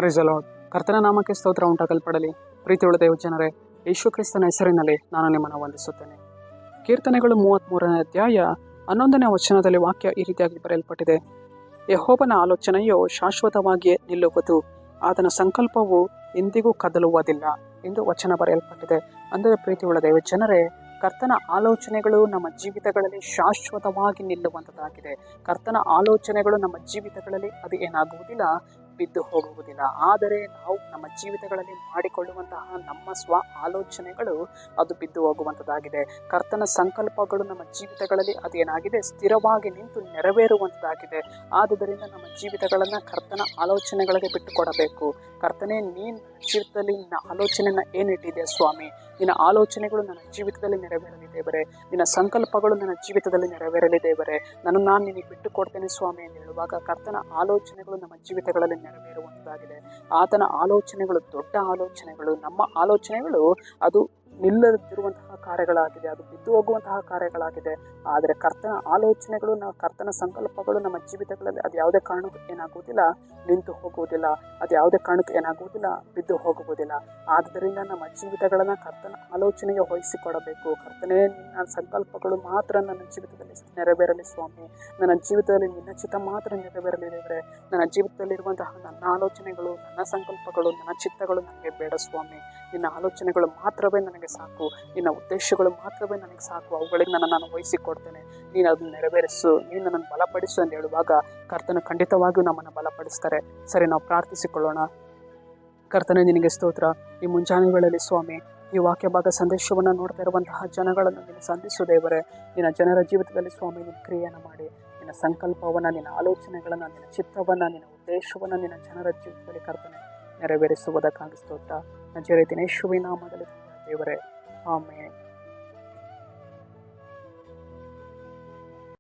Praise the lord. ಕರ್ತನ ನಾಮಕ್ಕೆ ಸ್ತೋತ್ರ ಉಂಟಾಗಲ್ಪಡಲಿ. ಪ್ರೀತಿಯುಳ್ಳ ದೇವಜನರೇ, ಯೇಸು ಕ್ರಿಸ್ತನ ಹೆಸರಿನಲ್ಲಿ ನಾನು ನಿಮ್ಮನ್ನು ವಂದಿಸುತ್ತೇನೆ. ಕೀರ್ತನೆಗಳು 33ನೇ ಅಧ್ಯಾಯ 11ನೇ ವಚನದಲ್ಲಿ ವಾಕ್ಯ ಈ ರೀತಿಯಾಗಿ ಬರೆಯಲ್ಪಟ್ಟಿದೆ. ಯೆಹೋವನ ಆಲೋಚನೆಯು ಶಾಶ್ವತವಾಗಿಯೇ ನಿಲ್ಲುವುದು, ಆತನ ಸಂಕಲ್ಪವು ಎಂದಿಗೂ ಕದಲುವುದಿಲ್ಲ ಎಂದು ವಚನ ಬರೆಯಲ್ಪಟ್ಟಿದೆ. ಅಂದರೆ ಪ್ರೀತಿಯುಳ್ಳ ದೇವಜನರೇ, ಕರ್ತನ ಆಲೋಚನೆಗಳು ನಮ್ಮ ಜೀವಿತಗಳಲ್ಲಿ ಶಾಶ್ವತವಾಗಿ ನಿಲ್ಲುವಂಥದ್ದಾಗಿದೆ. ಕರ್ತನ ಆಲೋಚನೆಗಳು ನಮ್ಮ ಜೀವಿತಗಳಲ್ಲಿ ಅದು ಏನಾಗುವುದಿಲ್ಲ, ಬಿದ್ದು ಹೋಗುವುದಿಲ್ಲ. ಆದರೆ ನಾವು ನಮ್ಮ ಜೀವಿತಗಳಲ್ಲಿ ಮಾಡಿಕೊಳ್ಳುವಂತಹ ನಮ್ಮ ಸ್ವ ಆಲೋಚನೆಗಳು ಅದು ಬಿದ್ದು ಹೋಗುವಂಥದ್ದಾಗಿದೆ. ಕರ್ತನ ಸಂಕಲ್ಪಗಳು ನಮ್ಮ ಜೀವಿತಗಳಲ್ಲಿ ಅದೇನಾಗಿದೆ, ಸ್ಥಿರವಾಗಿ ನಿಂತು ನೆರವೇರುವಂಥದ್ದಾಗಿದೆ. ಆದುದರಿಂದ ನಮ್ಮ ಜೀವಿತಗಳನ್ನು ಕರ್ತನ ಆಲೋಚನೆಗಳಿಗೆ ಬಿಟ್ಟು ಕೊಡಬೇಕು. ಕರ್ತನೇ, ನೀನು ಜೀವಿತದಲ್ಲಿ ನಿನ್ನ ಆಲೋಚನೆಯನ್ನು ಏನಿಟ್ಟಿದೆ ಸ್ವಾಮಿ, ನಿನ್ನ ಆಲೋಚನೆಗಳು ನನ್ನ ಜೀವಿತದಲ್ಲಿ ನೆರವೇರಲಿ ದೇವರೇ, ನಿನ್ನ ಸಂಕಲ್ಪಗಳು ನನ್ನ ಜೀವಿತದಲ್ಲಿ ನೆರವೇರಲಿ ದೇವರೇ, ನಾನು ನಿನಗೆ ಬಿಟ್ಟು ಕೊಡ್ತೇನೆ ಸ್ವಾಮಿ ಎಂದು ಹೇಳುವಾಗ ಕರ್ತನ ಆಲೋಚನೆಗಳು ನಮ್ಮ ಜೀವಿತಗಳಲ್ಲಿ ನೆರವೇರುವಂಥದ್ದಾಗಿದೆ. ಆತನ ಆಲೋಚನೆಗಳು ದೊಡ್ಡ ಆಲೋಚನೆಗಳು. ನಮ್ಮ ಆಲೋಚನೆಗಳು ಅದು ನಿಲ್ಲದಿರುವಂತಹ ಕಾರ್ಯಗಳಾಗಿದೆ, ಅದು ಬಿದ್ದು ಹೋಗುವಂತಹ ಕಾರ್ಯಗಳಾಗಿದೆ. ಆದರೆ ಕರ್ತನ ಆಲೋಚನೆಗಳು, ಕರ್ತನ ಸಂಕಲ್ಪಗಳು ನಮ್ಮ ಜೀವಿತಗಳಲ್ಲಿ ಅದು ಯಾವುದೇ ಕಾರಣಕ್ಕೂ ಏನಾಗುವುದಿಲ್ಲ, ನಿಂತು ಹೋಗುವುದಿಲ್ಲ. ಅದು ಯಾವುದೇ ಕಾರಣಕ್ಕೂ ಏನಾಗುವುದಿಲ್ಲ, ಬಿದ್ದು ಹೋಗುವುದಿಲ್ಲ. ಆದ್ದರಿಂದ ನಮ್ಮ ಜೀವಿತಗಳನ್ನು ಕರ್ತನ ಆಲೋಚನೆಗೆ ವಹಿಸಿಕೊಡಬೇಕು. ಕರ್ತನೇ, ನಿನ್ನ ಸಂಕಲ್ಪಗಳು ಮಾತ್ರ ನನ್ನ ಜೀವಿತದಲ್ಲಿ ನೆರವೇರಲಿ ಸ್ವಾಮಿ. ನನ್ನ ಜೀವಿತದಲ್ಲಿ ನಿನ್ನ ಚಿತ್ತ ಮಾತ್ರ ನೆರವೇರಲಿ ದೇವರೇ. ನನ್ನ ಜೀವಿತದಲ್ಲಿರುವಂತಹ ನನ್ನ ಆಲೋಚನೆಗಳು, ನನ್ನ ಸಂಕಲ್ಪಗಳು, ನನ್ನ ಚಿತ್ತಗಳು ನನಗೆ ಬೇಡ ಸ್ವಾಮಿ. ನಿನ್ನ ಆಲೋಚನೆಗಳು ಮಾತ್ರವೇ ನನಗೆ ಸಾಕು, ನಿನ್ನ ಉದ್ದೇಶಗಳು ಮಾತ್ರವೇ ನನಗೆ ಸಾಕು. ಅವುಗಳಿಗೆ ನಾನು ವಹಿಸಿಕೊಡ್ತೇನೆ. ನೀನು ಅದನ್ನು ನೆರವೇರಿಸು, ನೀನು ನನ್ನನ್ನು ಬಲಪಡಿಸು ಎಂದು ಹೇಳುವಾಗ ಕರ್ತನ ಖಂಡಿತವಾಗಿಯೂ ನಮ್ಮನ್ನು ಬಲಪಡಿಸ್ತಾರೆ. ಸರಿ, ನಾವು ಪ್ರಾರ್ಥಿಸಿಕೊಳ್ಳೋಣ. ಕರ್ತನೇ, ನಿನಗೆ ಸ್ತೋತ್ರ. ಈ ಮುಂಜಾನೆ ವೇಳೆಯಲ್ಲಿ ಸ್ವಾಮಿ, ಈ ವಾಕ್ಯ ಭಾಗ ಸಂದೇಶವನ್ನು ನೋಡ್ತಾ ಇರುವಂತಹ ಜನಗಳನ್ನು ನೀನು ಸಂಧಿಸು ದೇವರೇ. ನಿನ್ನ ಜನರ ಜೀವಿತದಲ್ಲಿ ಸ್ವಾಮಿ ನಿನ್ನ ಕ್ರಿಯೆಯನ್ನು ಮಾಡಿ, ನಿನ್ನ ಸಂಕಲ್ಪವನ್ನು, ನಿನ್ನ ಆಲೋಚನೆಗಳನ್ನು, ನಿನ್ನ ಚಿತ್ತವನ್ನು, ನಿನ್ನ ಉದ್ದೇಶವನ್ನು ನಿನ್ನ ಜನರ ಜೀವಿತದಲ್ಲಿ ಕರ್ತನೆ ನೆರವೇರಿಸುವುದಕ್ಕಾಗಿ ಸ್ತೋತ್ರ. ನಜರೇತಿನ ಯೇಸುವಿನ ನಾಮದಲ್ಲಿ ದೇವರೇ, ಆಮೆನ್.